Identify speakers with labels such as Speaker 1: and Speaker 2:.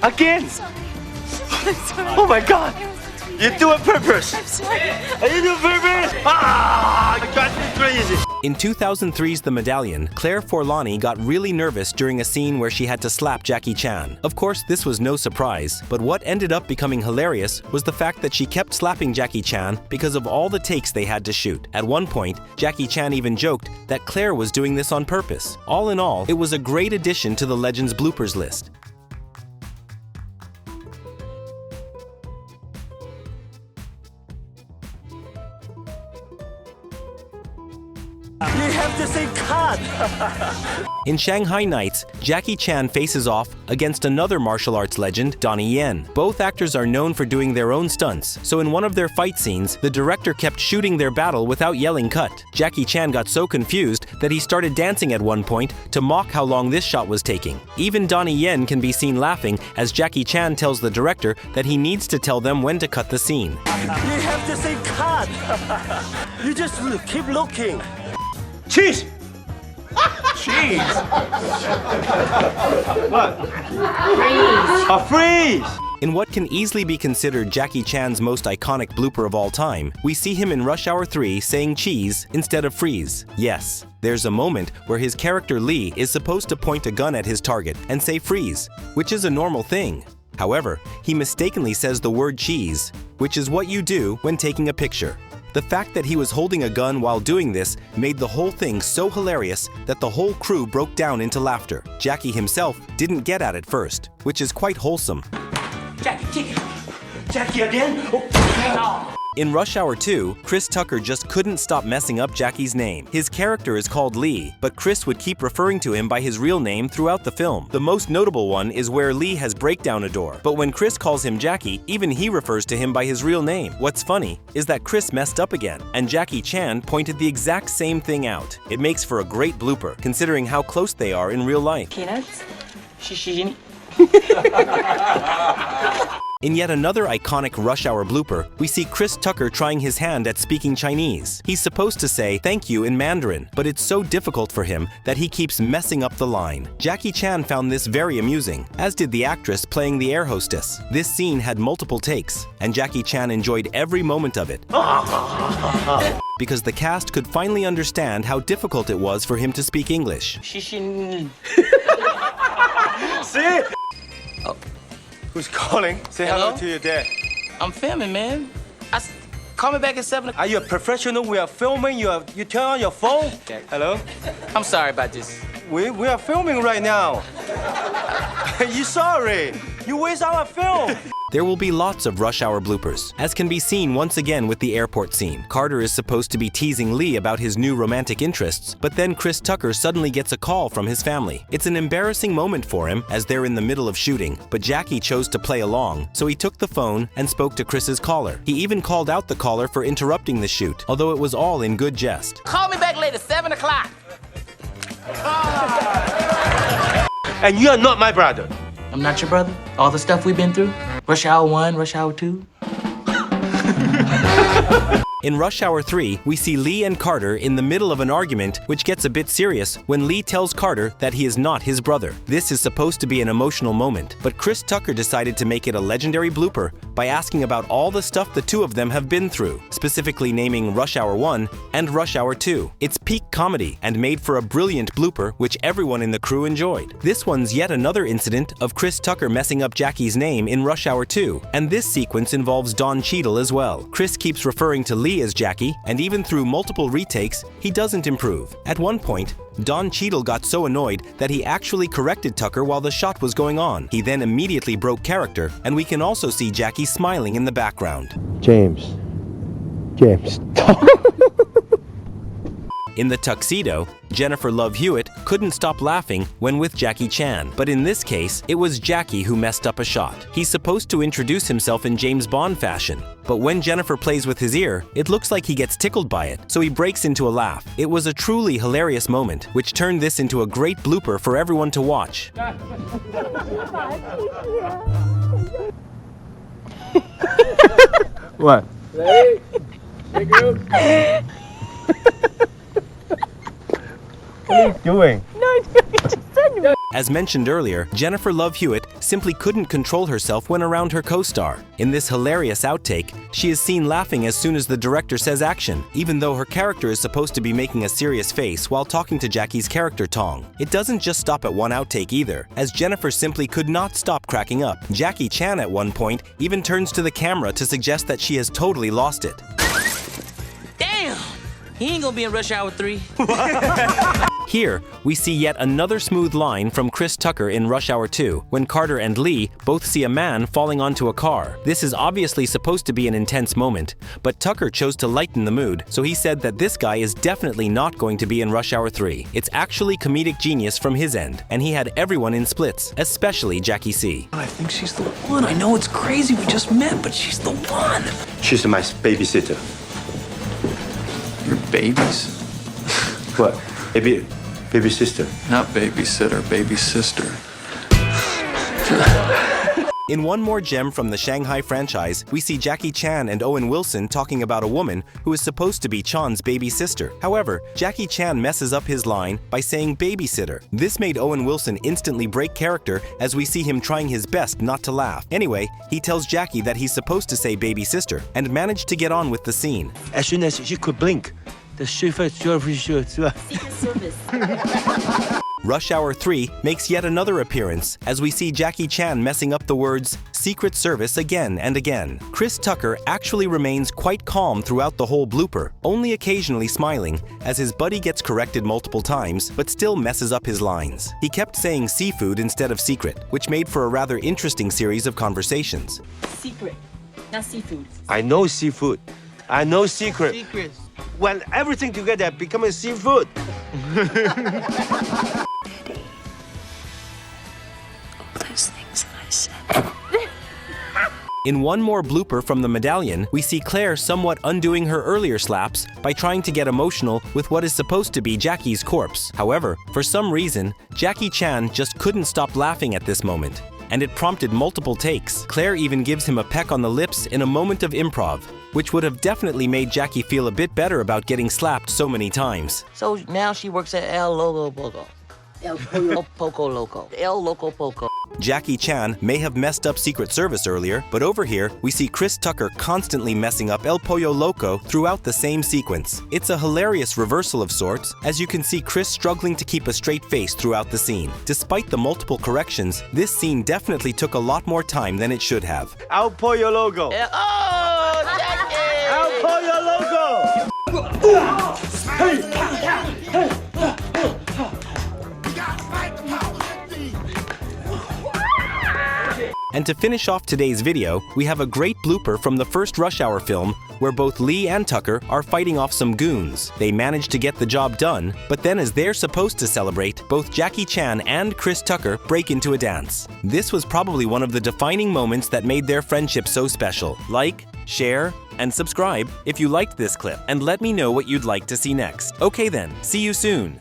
Speaker 1: Again?
Speaker 2: Sorry.
Speaker 1: Oh my God! You do it purpose!
Speaker 2: I'm sorry.
Speaker 1: Are you doing purpose? Ah! You got me crazy!
Speaker 3: In 2003's The Medallion, Claire Forlani got really nervous during a scene where she had to slap Jackie Chan. Of course, this was no surprise, but what ended up becoming hilarious was the fact that she kept slapping Jackie Chan because of all the takes they had to shoot. At one point, Jackie Chan even joked that Claire was doing this on purpose. All in all, it was a great addition to the Legends bloopers list.
Speaker 1: You have to say cut!
Speaker 3: In Shanghai Nights, Jackie Chan faces off against another martial arts legend, Donnie Yen. Both actors are known for doing their own stunts, so in one of their fight scenes, the director kept shooting their battle without yelling cut. Jackie Chan got so confused that he started dancing at one point to mock how long this shot was taking. Even Donnie Yen can be seen laughing as Jackie Chan tells the director that he needs to tell them when to cut the scene.
Speaker 1: You have to say cut! You just keep looking. Cheese! Cheese! What? Freeze! A freeze!
Speaker 3: In what can easily be considered Jackie Chan's most iconic blooper of all time, we see him in Rush Hour 3 saying cheese instead of freeze. Yes, there's a moment where his character Lee is supposed to point a gun at his target and say freeze, which is a normal thing. However, he mistakenly says the word cheese, which is what you do when taking a picture. The fact that he was holding a gun while doing this made the whole thing so hilarious that the whole crew broke down into laughter. Jackie himself didn't get at it first, which is quite wholesome.
Speaker 1: Jackie again? Oh.
Speaker 3: In Rush Hour 2, Chris Tucker just couldn't stop messing up Jackie's name. His character is called Lee, but Chris would keep referring to him by his real name throughout the film. The most notable one is where Lee has breakdown a door, but when Chris calls him Jackie, even he refers to him by his real name. What's funny is that Chris messed up again, and Jackie Chan pointed the exact same thing out. It makes for a great blooper, considering how close they are in real life.
Speaker 2: Peanuts?
Speaker 3: In yet another iconic Rush Hour blooper, we see Chris Tucker trying his hand at speaking Chinese. He's supposed to say thank you in Mandarin, but it's so difficult for him that he keeps messing up the line. Jackie Chan found this very amusing, as did the actress playing the air hostess. This scene had multiple takes, and Jackie Chan enjoyed every moment of it. Because the cast could finally understand how difficult it was for him to speak English.
Speaker 1: See? Oh. Who's calling? Say hello to your dad.
Speaker 4: I'm filming, man. Call me back at 7 o'clock.
Speaker 1: Are you a professional? We are filming. You turn on your phone? Hello?
Speaker 4: I'm sorry about this.
Speaker 1: We are filming right now. You sorry? You waste our film.
Speaker 3: There will be lots of Rush Hour bloopers, as can be seen once again with the airport scene. Carter is supposed to be teasing Lee about his new romantic interests, but then Chris Tucker suddenly gets a call from his family. It's an embarrassing moment for him, as they're in the middle of shooting, but Jackie chose to play along, so he took the phone and spoke to Chris's caller. He even called out the caller for interrupting the shoot, although it was all in good jest.
Speaker 4: Call me back later, 7 o'clock.
Speaker 1: And you are not my brother.
Speaker 4: I'm not your brother? All the stuff we've been through? Rush Hour 1, Rush Hour 2?
Speaker 3: In Rush Hour 3, we see Lee and Carter in the middle of an argument which gets a bit serious when Lee tells Carter that he is not his brother. This is supposed to be an emotional moment, but Chris Tucker decided to make it a legendary blooper by asking about all the stuff the two of them have been through, specifically naming Rush Hour 1 and Rush Hour 2. It's peak comedy and made for a brilliant blooper which everyone in the crew enjoyed. This one's yet another incident of Chris Tucker messing up Jackie's name in Rush Hour 2, and this sequence involves Don Cheadle as well. Chris keeps referring to Lee as Jackie, and even through multiple retakes, he doesn't improve. At one point, Don Cheadle got so annoyed that he actually corrected Tucker while the shot was going on. He then immediately broke character, and we can also see Jackie smiling in the background.
Speaker 1: James,
Speaker 3: In The Tuxedo, Jennifer Love Hewitt couldn't stop laughing when with Jackie Chan, but in this case, it was Jackie who messed up a shot. He's supposed to introduce himself in James Bond fashion, but when Jennifer plays with his ear, it looks like he gets tickled by it, so he breaks into a laugh. It was a truly hilarious moment, which turned this into a great blooper for everyone to watch.
Speaker 1: What?
Speaker 5: Ready? Big group.
Speaker 1: What are you doing?
Speaker 2: No, I just said
Speaker 3: As mentioned earlier, Jennifer Love Hewitt simply couldn't control herself when around her co-star. In this hilarious outtake, she is seen laughing as soon as the director says action, even though her character is supposed to be making a serious face while talking to Jackie's character Tong. It doesn't just stop at one outtake either, as Jennifer simply could not stop cracking up. Jackie Chan at one point even turns to the camera to suggest that she has totally lost it.
Speaker 4: Damn! He ain't gonna be in Rush Hour 3.
Speaker 3: Here, we see yet another smooth line from Chris Tucker in Rush Hour 2, when Carter and Lee both see a man falling onto a car. This is obviously supposed to be an intense moment, but Tucker chose to lighten the mood, so he said that this guy is definitely not going to be in Rush Hour 3. It's actually comedic genius from his end, and he had everyone in splits, especially Jackie C.
Speaker 2: I think she's the one. I know it's crazy we just met, but she's the one.
Speaker 1: She's my babysitter.
Speaker 2: Your babies?
Speaker 1: What? Baby sister.
Speaker 2: Not babysitter, baby sister.
Speaker 3: In one more gem from the Shanghai franchise, we see Jackie Chan and Owen Wilson talking about a woman who is supposed to be Chan's baby sister. However, Jackie Chan messes up his line by saying babysitter. This made Owen Wilson instantly break character as we see him trying his best not to laugh. Anyway, he tells Jackie that he's supposed to say baby sister and managed to get on with the scene.
Speaker 1: As soon as she could blink, the Secret Service.
Speaker 3: Rush Hour 3 makes yet another appearance as we see Jackie Chan messing up the words Secret Service again and again. Chris Tucker actually remains quite calm throughout the whole blooper, only occasionally smiling as his buddy gets corrected multiple times but still messes up his lines. He kept saying seafood instead of secret, which made for a rather interesting series of conversations.
Speaker 6: Secret, not seafood.
Speaker 1: I know seafood. I know secret.
Speaker 4: Secrets.
Speaker 1: When everything together becomes seafood.
Speaker 6: Those things that I said.
Speaker 3: In one more blooper from the medallion, we see Claire somewhat undoing her earlier slaps by trying to get emotional with what is supposed to be Jackie's corpse. However, for some reason, Jackie Chan just couldn't stop laughing at this moment, and it prompted multiple takes. Claire even gives him a peck on the lips in a moment of improv, which would have definitely made Jackie feel a bit better about getting slapped so many times.
Speaker 4: So now she works at El Loco Poco.
Speaker 6: El Pollo.
Speaker 4: Poco Loco. El Loco Poco.
Speaker 3: Jackie Chan may have messed up Secret Service earlier, but over here, we see Chris Tucker constantly messing up El Pollo Loco throughout the same sequence. It's a hilarious reversal of sorts, as you can see Chris struggling to keep a straight face throughout the scene. Despite the multiple corrections, this scene definitely took a lot more time than it should have.
Speaker 1: El Pollo Logo.
Speaker 4: Oh, Jackie!
Speaker 1: El Pollo Logo.
Speaker 3: And to finish off today's video, we have a great blooper from the first Rush Hour film where both Lee and Tucker are fighting off some goons. They manage to get the job done, but then as they're supposed to celebrate, both Jackie Chan and Chris Tucker break into a dance. This was probably one of the defining moments that made their friendship so special. Like, share, and subscribe if you liked this clip, and let me know what you'd like to see next. Okay then, see you soon!